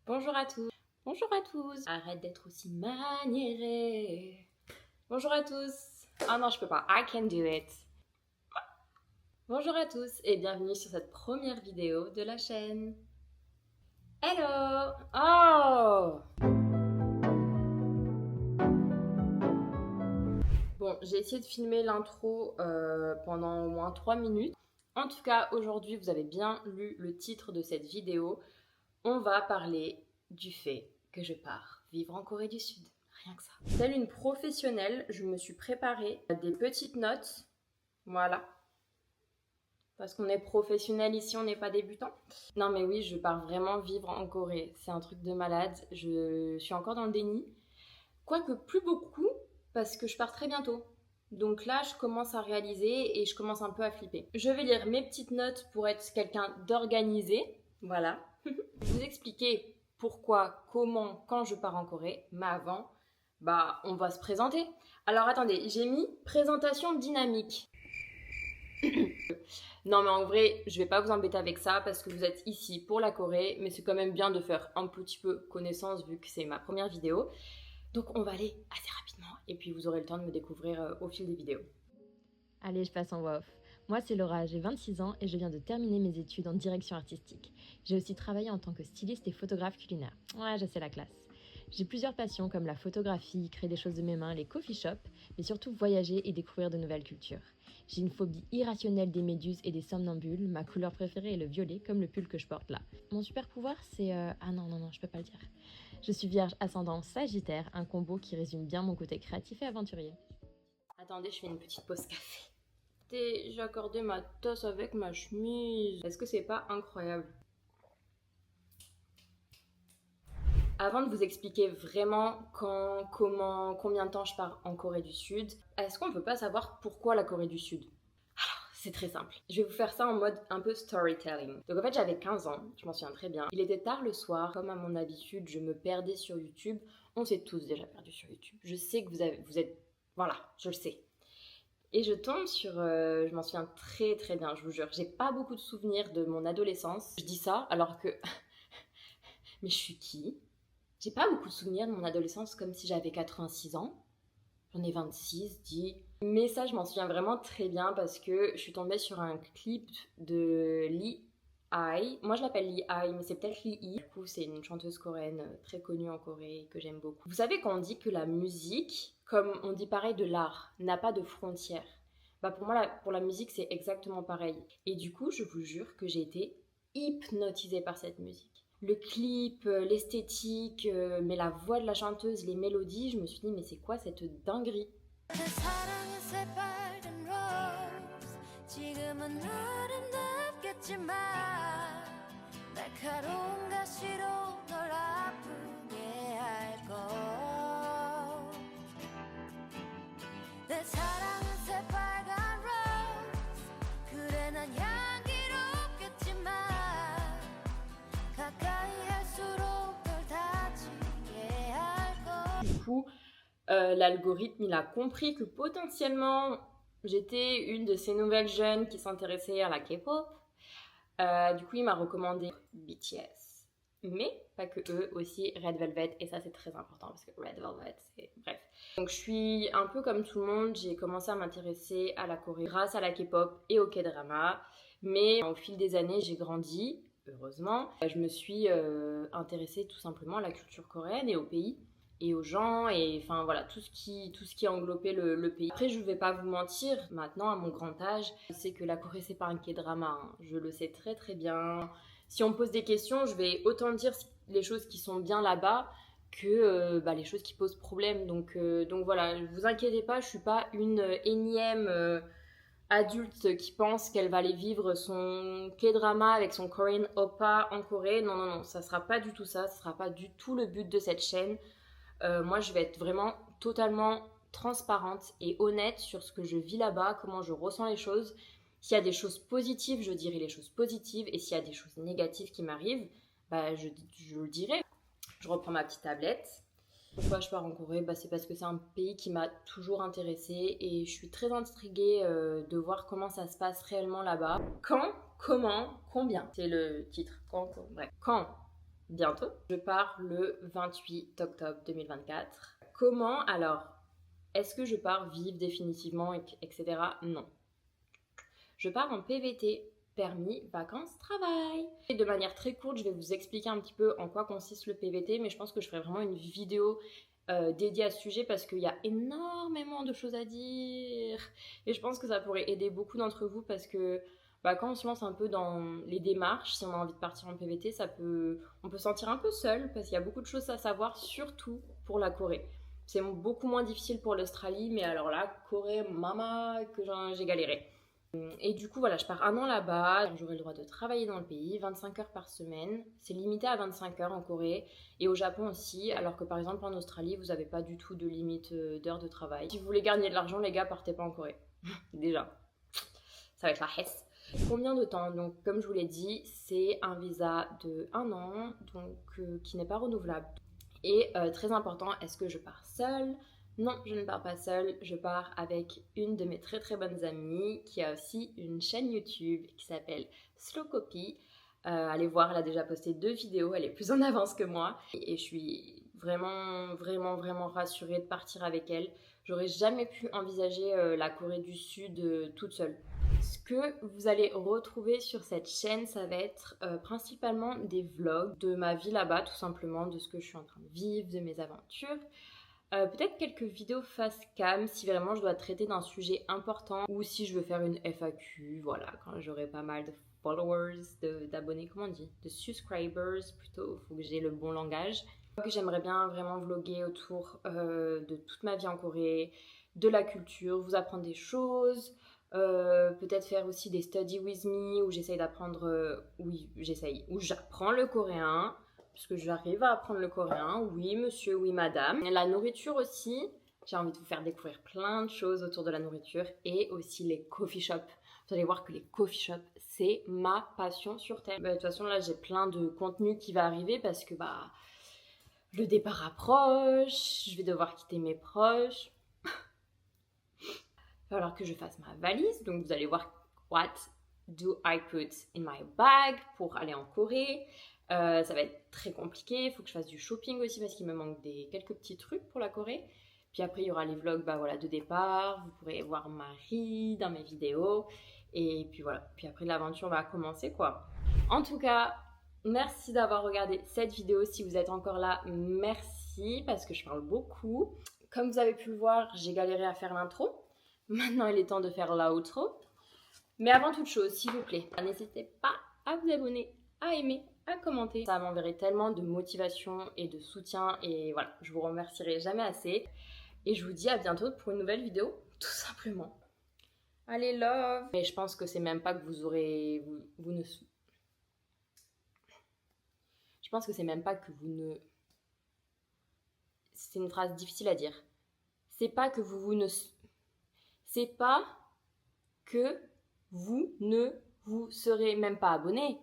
Bonjour à tous. Bonjour à tous. Arrête d'être aussi maniéré. Bonjour à tous. Ah non, je peux pas. I can do it. Bonjour à tous et bienvenue sur cette première vidéo de la chaîne. Hello. Oh. Bon, j'ai essayé de filmer l'intro pendant au moins 3 minutes. En tout cas, aujourd'hui, vous avez bien lu le titre de cette vidéo. On va parler du fait que je pars vivre en Corée du Sud. Rien que ça. Telle une professionnelle, je me suis préparé des petites notes. Voilà. Parce qu'on est professionnel ici, on n'est pas débutant. Non mais oui, je pars vraiment vivre en Corée. C'est un truc de malade. Je suis encore dans le déni. Quoique plus beaucoup, parce que je pars très bientôt. Donc là, je commence à réaliser et je commence un peu à flipper. Je vais lire mes petites notes pour être quelqu'un d'organisé. Voilà. Vous expliquer pourquoi, comment, quand je pars en Corée. Mais avant, on va se présenter. Alors attendez, j'ai mis présentation dynamique. Non mais en vrai, je vais pas vous embêter avec ça parce que vous êtes ici pour la Corée, mais c'est quand même bien de faire un petit peu connaissance vu que c'est ma première vidéo. Donc on va aller assez rapidement et puis vous aurez le temps de me découvrir au fil des vidéos. Allez, je passe en voix off. Moi, c'est Laura, j'ai 26 ans et je viens de terminer mes études en direction artistique. J'ai aussi travaillé en tant que styliste et photographe culinaire. Ouais, je sais la classe. J'ai plusieurs passions comme la photographie, créer des choses de mes mains, les coffee shops, mais surtout voyager et découvrir de nouvelles cultures. J'ai une phobie irrationnelle des méduses et des somnambules. Ma couleur préférée est le violet, comme le pull que je porte là. Mon super pouvoir, c'est... Ah non, je peux pas le dire. Je suis vierge ascendant sagittaire, un combo qui résume bien mon côté créatif et aventurier. Attendez, je fais une petite pause café. J'ai accordé ma tasse avec ma chemise. Est-ce que c'est pas incroyable? Avant de vous expliquer vraiment quand, comment, combien de temps je pars en Corée du Sud, est-ce qu'on peut pas savoir pourquoi la Corée du Sud? Alors, c'est très simple. Je vais vous faire ça en mode un peu storytelling. Donc en fait, j'avais 15 ans, je m'en souviens très bien. Il était tard le soir, comme à mon habitude, je me perdais sur YouTube. On s'est tous déjà perdus sur YouTube. Je sais que vous êtes... Voilà, je le sais. Et je tombe sur... je m'en souviens très très bien, je vous jure. J'ai pas beaucoup de souvenirs de mon adolescence. Je dis ça alors que... Mais je suis qui? J'ai pas beaucoup de souvenirs de mon adolescence comme si j'avais 86 ans. J'en ai 26, dit. Mais ça, je m'en souviens vraiment très bien parce que je suis tombée sur un clip de Lee Ai. Moi, je l'appelle Lee Ai, mais c'est peut-être Lee I. Du coup, c'est une chanteuse coréenne très connue en Corée et que j'aime beaucoup. Vous savez quand on dit que la musique, comme on dit pareil de l'art, n'a pas de frontières. Pour moi, pour la musique, c'est exactement pareil. Et du coup, je vous jure que j'ai été hypnotisée par cette musique. Le clip, l'esthétique, mais la voix de la chanteuse, les mélodies, je me suis dit mais c'est quoi cette dinguerie? Du coup, l'algorithme, il a compris que potentiellement, j'étais une de ces nouvelles jeunes qui s'intéressaient à la K-pop. Du coup, il m'a recommandé BTS. Mais pas que eux, aussi Red Velvet. Et ça, c'est très important parce que Red Velvet, c'est... Bref. Donc, je suis un peu comme tout le monde. J'ai commencé à m'intéresser à la Corée grâce à la K-pop et au K-drama. Mais au fil des années, j'ai grandi, heureusement. Je me suis intéressée tout simplement à la culture coréenne et au pays et aux gens et enfin voilà tout ce qui englobait le pays. Après je vais pas vous mentir, maintenant à mon grand âge, je sais que la Corée c'est pas un K-drama, hein. Je le sais très très bien. Si on me pose des questions, je vais autant dire les choses qui sont bien là-bas que les choses qui posent problème. Donc voilà, vous inquiétez pas, je suis pas une énième adulte qui pense qu'elle va aller vivre son K-drama avec son Korean oppa en Corée. Non, ça sera pas du tout ça, ça sera pas du tout le but de cette chaîne. Moi, je vais être vraiment totalement transparente et honnête sur ce que je vis là-bas, comment je ressens les choses. S'il y a des choses positives, je dirai les choses positives. Et s'il y a des choses négatives qui m'arrivent, je le dirai. Je reprends ma petite tablette. Pourquoi je pars en Corée? C'est parce que c'est un pays qui m'a toujours intéressée et je suis très intriguée de voir comment ça se passe réellement là-bas. Quand, comment, combien? C'est le titre. Bref. Quand bientôt. Je pars le 28 octobre 2024. Comment alors? Est-ce que je pars vivre définitivement, etc. Non. Je pars en PVT, permis, vacances, travail. Et de manière très courte, je vais vous expliquer un petit peu en quoi consiste le PVT, mais je pense que je ferai vraiment une vidéo dédiée à ce sujet parce qu'il y a énormément de choses à dire. Et je pense que ça pourrait aider beaucoup d'entre vous parce que quand on se lance un peu dans les démarches, si on a envie de partir en PVT, on peut se sentir un peu seul parce qu'il y a beaucoup de choses à savoir, surtout pour la Corée. C'est beaucoup moins difficile pour l'Australie, mais alors là, Corée, maman, que j'ai galéré. Et du coup, voilà, je pars 1 an là-bas, j'aurai le droit de travailler dans le pays, 25 heures par semaine. C'est limité à 25 heures en Corée et au Japon aussi, alors que par exemple en Australie, vous n'avez pas du tout de limite d'heures de travail. Si vous voulez gagner de l'argent, les gars, partez pas en Corée. Déjà, ça va être la hesse. Combien de temps? Donc, comme je vous l'ai dit, c'est un visa de 1 an, donc qui n'est pas renouvelable. Et très important, est-ce que je pars seule? Non, je ne pars pas seule, je pars avec une de mes très très bonnes amies qui a aussi une chaîne YouTube qui s'appelle Slowcopy. Allez voir, elle a déjà posté 2 vidéos, elle est plus en avance que moi. Et je suis vraiment rassurée de partir avec elle. J'aurais jamais pu envisager la Corée du Sud toute seule. Ce que vous allez retrouver sur cette chaîne, ça va être principalement des vlogs de ma vie là-bas, tout simplement, de ce que je suis en train de vivre, de mes aventures. Peut-être quelques vidéos face cam si vraiment je dois traiter d'un sujet important ou si je veux faire une FAQ, voilà, quand j'aurai pas mal de followers, d'abonnés, comment on dit, de subscribers plutôt, il faut que j'ai le bon langage. J'aimerais bien vraiment vlogger autour de toute ma vie en Corée, de la culture, vous apprendre des choses, peut-être faire aussi des study with me où j'essaye d'apprendre, où j'apprends le coréen. Puisque j'arrive à apprendre le coréen, oui monsieur, oui madame. La nourriture aussi, j'ai envie de vous faire découvrir plein de choses autour de la nourriture et aussi les coffee shops. Vous allez voir que les coffee shops, c'est ma passion sur terre. De toute façon là j'ai plein de contenu qui va arriver parce que le départ approche, je vais devoir quitter mes proches. Il va falloir que je fasse ma valise, donc vous allez voir what do I put in my bag pour aller en Corée. Ça va être très compliqué, il faut que je fasse du shopping aussi parce qu'il me manque quelques petits trucs pour la Corée. Puis après il y aura les vlogs de départ, vous pourrez voir Marie dans mes vidéos. Et puis voilà, puis après l'aventure va commencer quoi. En tout cas, merci d'avoir regardé cette vidéo. Si vous êtes encore là, merci parce que je parle beaucoup. Comme vous avez pu le voir, j'ai galéré à faire l'intro. Maintenant il est temps de faire l'outro. Mais avant toute chose, s'il vous plaît, n'hésitez pas à vous abonner, à aimer, à commenter. Ça m'enverrait tellement de motivation et de soutien et voilà, je vous remercierai jamais assez. Et je vous dis à bientôt pour une nouvelle vidéo, tout simplement. Allez, love! Mais je pense que c'est même pas que vous aurez... Vous ne... Je pense que c'est même pas que vous ne... C'est une phrase difficile à dire. C'est pas que vous ne... C'est pas que vous ne vous serez même pas abonné.